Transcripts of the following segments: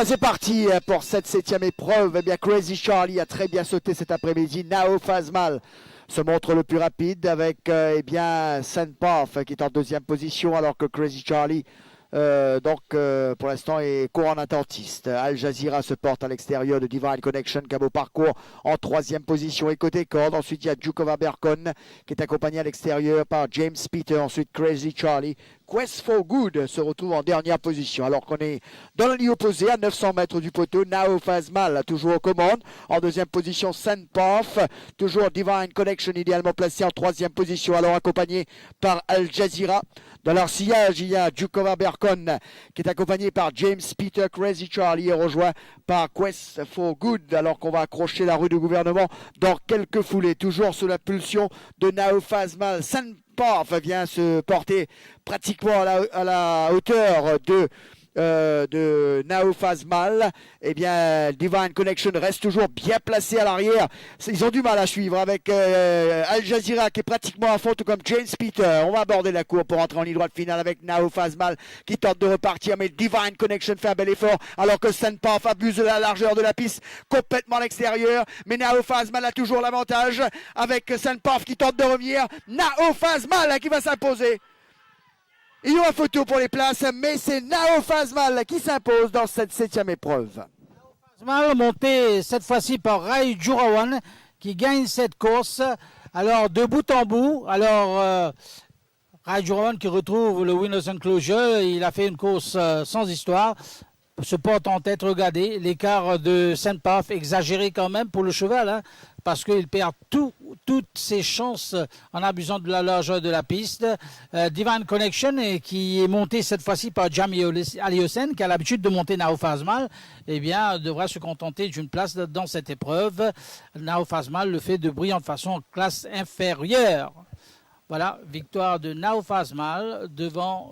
ben c'est parti pour cette 7e épreuve. Eh bien, Crazy Charlie a très bien sauté cet après-midi. Nao Fazmal se montre le plus rapide avec eh bien Sandpath qui est en 2e position alors que Crazy Charlie pour l'instant est court en attentiste. Al Jazeera se porte à l'extérieur de Divine Connection qui a beau parcours en 3e position et côté corde. Ensuite il y a Djukova Berkon qui est accompagné à l'extérieur par James Peter. Ensuite Crazy Charlie. Quest for Good se retrouve en dernière position alors qu'on est dans la ligne opposée à 900 mètres du poteau. Nao Fazmal toujours aux commandes. En 2e position Sandpath. Toujours Divine Connection idéalement placé en 3e position alors accompagné par Al Jazeera. Dans leur sillage il y a Djukova Berkon qui est accompagné par James Peter. Crazy Charlie est rejoint par Quest for Good alors qu'on va accrocher la rue du gouvernement dans quelques foulées. Toujours sous la pulsion de Nao Fazmal. Sandpath vient se porter pratiquement à la hauteur de Nao Fazmal. Eh bien, Divine Connection reste toujours bien placé à l'arrière. Ils ont du mal à suivre avec Al Jazeera qui est pratiquement à fond, tout comme James Peter. On va aborder la cour pour entrer en ligne droite finale avec Nao Fazmal qui tente de repartir, mais Divine Connection fait un bel effort alors que Sandpath abuse de la largeur de la piste complètement à l'extérieur. Mais Nao Fazmal a toujours l'avantage avec Sandpath qui tente de revenir. Nao Fazmal qui va s'imposer. Il y aura photo pour les places, mais c'est Nao Fazmal qui s'impose dans cette 7e épreuve. Fazmal monté cette fois-ci par Rai Jurawan qui gagne cette course. Alors de bout en bout, Rai Jurawan qui retrouve le Winners Enclosure, il a fait une course sans histoire. Se porte en tête, regardez, l'écart de Sandpath exagéré quand même pour le cheval, hein, parce qu'il perd toutes ses chances en abusant de la largeur de la piste. Divine Connection, qui est monté cette fois-ci par Jamie Aliosen, qui a l'habitude de monter Nao Fazmal, eh bien, devra se contenter d'une place dans cette épreuve. Nao Fazmal le fait de brillante façon en classe inférieure. Voilà, victoire de Nao Fazmal devant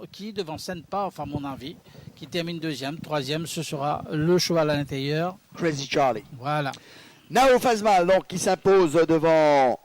Sandpath, à mon avis, qui termine 2e. 3e, ce sera le cheval à l'intérieur. Crazy Charlie. Voilà. Nao Fazmal, donc, qui s'impose devant